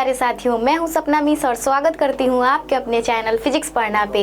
प्यारे साथियों, मैं हूं सपना मिस और स्वागत करती हूं आपके अपने चैनल फिजिक्स पढ़ना पे।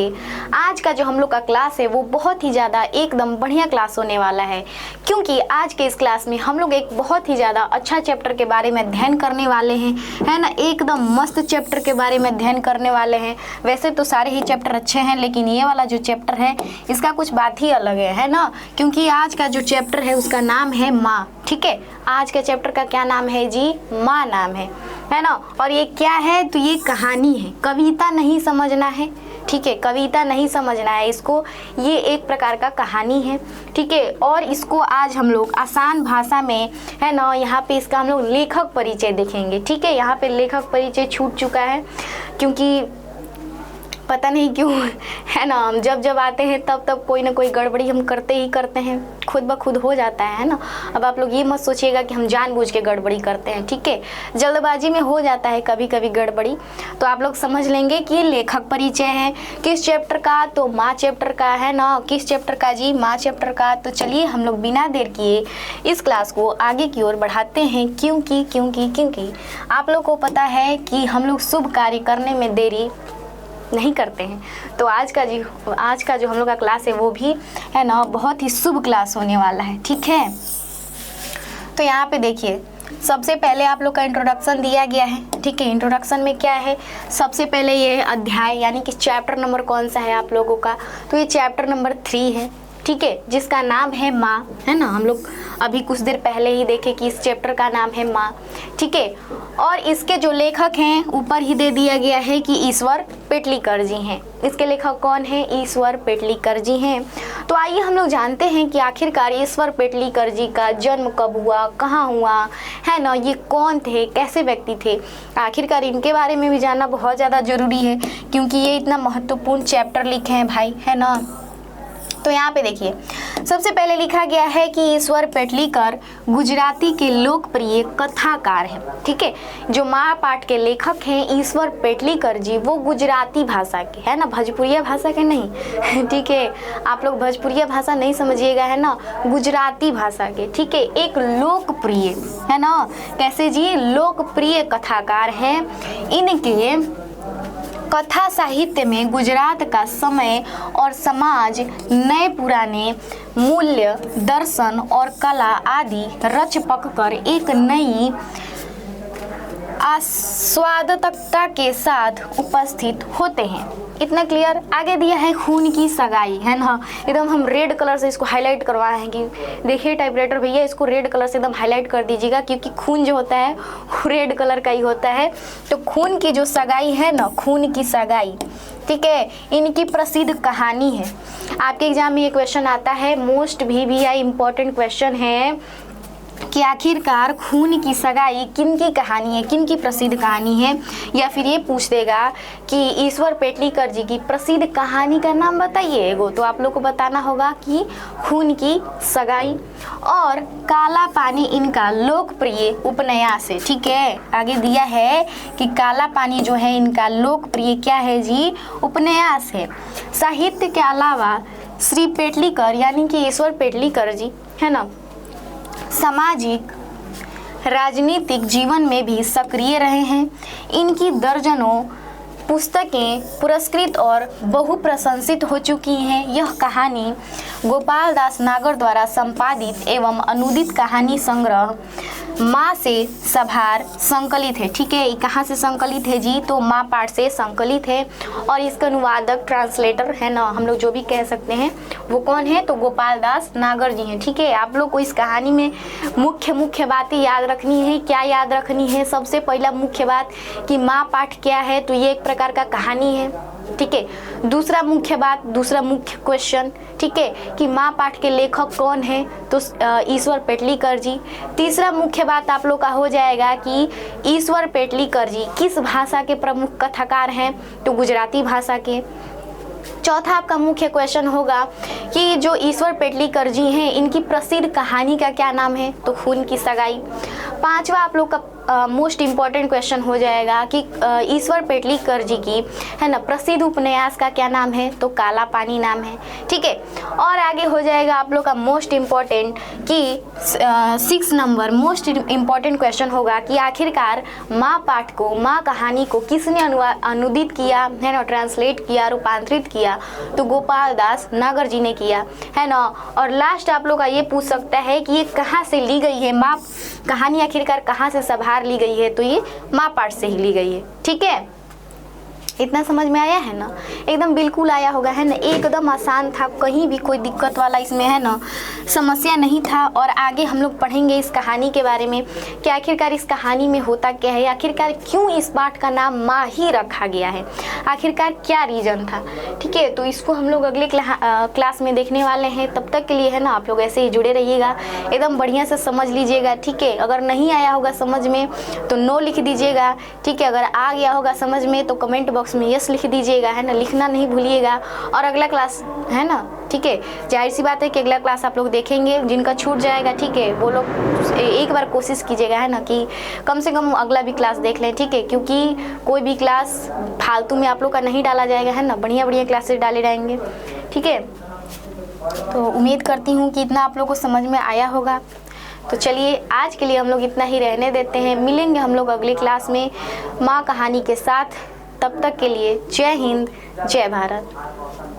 आज का जो हम लोग का क्लास है वो बहुत ही ज़्यादा एकदम बढ़िया क्लास होने वाला है, क्योंकि आज के इस क्लास में हम लोग एक बहुत ही ज़्यादा अच्छा चैप्टर के बारे में अध्ययन करने वाले हैं, है ना। एकदम मस्त चैप्टर के बारे में अध्ययन करने वाले हैं। वैसे तो सारे ही चैप्टर अच्छे हैं, लेकिन ये वाला जो चैप्टर है इसका कुछ बात ही अलग है ना। क्योंकि आज का जो चैप्टर है उसका नाम है माँ। ठीक है, आज के चैप्टर का क्या नाम है जी? माँ नाम है ना। और ये क्या है? तो ये कहानी है, कविता नहीं समझना है। ठीक है, कविता नहीं समझना है इसको, ये एक प्रकार का कहानी है। ठीक है, और इसको आज हम लोग आसान भाषा में, है ना, यहाँ पे इसका हम लोग लेखक परिचय देखेंगे। ठीक है, यहाँ पे लेखक परिचय छूट चुका है, क्योंकि पता नहीं क्यों, है ना, हम जब आते हैं तब कोई ना कोई गड़बड़ी हम करते ही करते हैं, खुद ब खुद हो जाता है ना। अब आप लोग ये मत सोचिएगा कि हम जानबूझ के गड़बड़ी करते हैं। ठीक है, जल्दबाजी में हो जाता है कभी कभी गड़बड़ी। तो आप लोग समझ लेंगे कि लेखक परिचय है किस चैप्टर का? तो माँ चैप्टर का, है ना। किस चैप्टर का जी? माँ चैप्टर का। तो चलिए हम लोग बिना देर किए इस क्लास को आगे की ओर बढ़ाते हैं, क्योंकि आप लोग को पता है कि हम लोग शुभ कार्य करने में देरी नहीं करते हैं। तो आज का जो हम लोग का क्लास है वो भी, है ना, बहुत ही शुभ क्लास होने वाला है। ठीक है, तो यहाँ पे देखिए, सबसे पहले आप लोग का इंट्रोडक्शन दिया गया है। ठीक है, इंट्रोडक्शन में क्या है? सबसे पहले ये अध्याय यानी कि चैप्टर नंबर कौन सा है आप लोगों का? तो ये चैप्टर नंबर 3 है। ठीक है, जिसका नाम है माँ, है ना। हम लोग अभी कुछ देर पहले ही देखे कि इस चैप्टर का नाम है माँ। ठीक है, और इसके जो लेखक हैं ऊपर ही दे दिया गया है कि ईश्वर पेटलीकर जी हैं। इसके लेखक कौन हैं? ईश्वर पेटलीकर जी हैं। तो आइए हम लोग जानते हैं कि आखिरकार ईश्वर पेटलीकर जी का जन्म कब हुआ, कहाँ हुआ, है ना, ये कौन थे, कैसे व्यक्ति थे। आखिरकार इनके बारे में भी जानना बहुत ज़्यादा ज़रूरी है, क्योंकि ये इतना महत्वपूर्ण चैप्टर लिखे हैं भाई, है ना। तो यहाँ पे देखिए, सबसे पहले लिखा गया है कि ईश्वर पेटलीकर गुजराती के लोकप्रिय कथाकार हैं। ठीक है, जो माँ पाठ के लेखक हैं ईश्वर पेटलीकर जी, वो गुजराती भाषा के, है ना, भोजपुरिया भाषा के नहीं। ठीक है, आप लोग भोजपुरिया भाषा नहीं समझिएगा, है ना, गुजराती भाषा के। ठीक है, एक लोकप्रिय, है ना, कैसे जी? लोकप्रिय कथाकार हैं। इनके कथा साहित्य में गुजरात का समय और समाज, नए पुराने मूल्य, दर्शन और कला आदि रच पक कर एक नई आस्वादकता के साथ उपस्थित होते हैं। इतना क्लियर। आगे दिया है खून की सगाई, है ना। एकदम हम रेड कलर से इसको हाईलाइट करवाए हैं कि देखिए टाइपराइटर भैया, इसको रेड कलर से एकदम हाईलाइट कर दीजिएगा, क्योंकि खून जो होता है वो रेड कलर का ही होता है। तो खून की जो सगाई है ना, खून की सगाई, ठीक है, इनकी प्रसिद्ध कहानी है। आपके एग्जाम में ये क्वेश्चन आता है, मोस्ट VVI इंपॉर्टेंट क्वेश्चन है कि आखिरकार खून की सगाई किनकी कहानी है, किनकी प्रसिद्ध कहानी है। या फिर ये पूछ देगा कि ईश्वर पेटलीकर जी की प्रसिद्ध कहानी का नाम बताइए एगो, तो आप लोग को बताना होगा कि खून की सगाई। और काला पानी इनका लोकप्रिय उपन्यास है। ठीक है, आगे दिया है कि काला पानी जो है इनका लोकप्रिय क्या है जी? उपन्यास है। साहित्य के अलावा श्री पेटलीकर यानी कि ईश्वर पेटलीकर जी, है ना, सामाजिक राजनीतिक जीवन में भी सक्रिय रहे हैं। इनकी दर्जनों पुस्तकें पुरस्कृत और बहुप्रशंसित हो चुकी हैं। यह कहानी गोपाल दास नागर द्वारा संपादित एवं अनुदित कहानी संग्रह माँ से सभार संकलित है। ठीक है, ये कहाँ से संकलित है जी? तो माँ पाठ से संकलित है। और इसका अनुवादक, ट्रांसलेटर, है ना, हम लोग जो भी कह सकते हैं, वो कौन है? तो गोपाल दास नागर जी हैं। ठीक है, आप लोग को इस कहानी में मुख्य बातें याद रखनी है। क्या याद रखनी है? सबसे पहला मुख्य बात कि माँ पाठ क्या है, तो ये एक प्रकार का कहानी है। ठीक है, दूसरा मुख्य क्वेश्चन, ठीक है, कि माँ पाठ के लेखक कौन है? तो ईश्वर पेटलीकर जी। तीसरा मुख्य बात आप लोग का हो जाएगा कि ईश्वर पेटलीकर जी किस भाषा के प्रमुख कथाकार हैं? तो गुजराती भाषा के। चौथा आपका मुख्य क्वेश्चन होगा कि जो ईश्वर पेटलीकर जी हैं इनकी प्रसिद्ध कहानी का क्या नाम है? तो खून की सगाई। पांचवा आप लोग का मोस्ट इम्पॉर्टेंट क्वेश्चन हो जाएगा कि ईश्वर पेटलीकर जी की है ना प्रसिद्ध उपन्यास का क्या नाम है, तो काला पानी नाम है। ठीक है, और आगे हो जाएगा आप लोग का मोस्ट इम्पॉर्टेंट कि 6 नंबर मोस्ट इम्पॉर्टेंट क्वेश्चन होगा कि आखिरकार माँ पाठ को, माँ कहानी को किसने अनुदित किया है ना, ट्रांसलेट किया, रूपांतरित किया, तो गोपाल दास नागर जी ने किया है ना। और लास्ट आप लोग का ये पूछ सकता है कि ये कहाँ से ली गई है, माँ कहानी आखिरकार कहाँ से संभार ली गई है, तो ये माँ पाठ से ही ली गई है। ठीक है, इतना समझ में आया है ना, एकदम बिल्कुल आया होगा है ना, एकदम आसान था, कहीं भी कोई दिक्कत वाला इसमें है ना समस्या नहीं था। और आगे हम लोग पढ़ेंगे इस कहानी के बारे में कि आखिरकार इस कहानी में होता क्या है, आखिरकार क्यों इस पाठ का नाम माँ ही रखा गया है, आखिरकार क्या रीज़न था। ठीक है, तो इसको हम लोग अगले क्लास में देखने वाले हैं। तब तक के लिए है ना आप लोग ऐसे ही जुड़े रहिएगा, एकदम बढ़िया से समझ लीजिएगा। ठीक है, अगर नहीं आया होगा समझ में तो नो लिख दीजिएगा। ठीक है, अगर आ गया होगा समझ में तो कमेंट बॉक्स में यस लिख दीजिएगा है ना, लिखना नहीं भूलिएगा। और अगला क्लास है ना, ठीक है, जाहिर सी बात है कि अगला क्लास आप लोग देखेंगे, जिनका छूट जाएगा ठीक है वो लोग एक बार कोशिश कीजिएगा है ना कि कम से कम अगला भी क्लास देख लें। ठीक है, क्योंकि कोई भी क्लास फालतू में आप लोग का नहीं डाला जाएगा है ना, बढ़िया बढ़िया क्लासेस डाले जाएंगे। ठीक है, तो उम्मीद करती हूँ कि इतना आप लोग को समझ में आया होगा। तो चलिए आज के लिए हम लोग इतना ही रहने देते हैं, मिलेंगे हम लोग अगली क्लास में माँ कहानी के साथ। तब तक के लिए जय हिंद, जय भारत।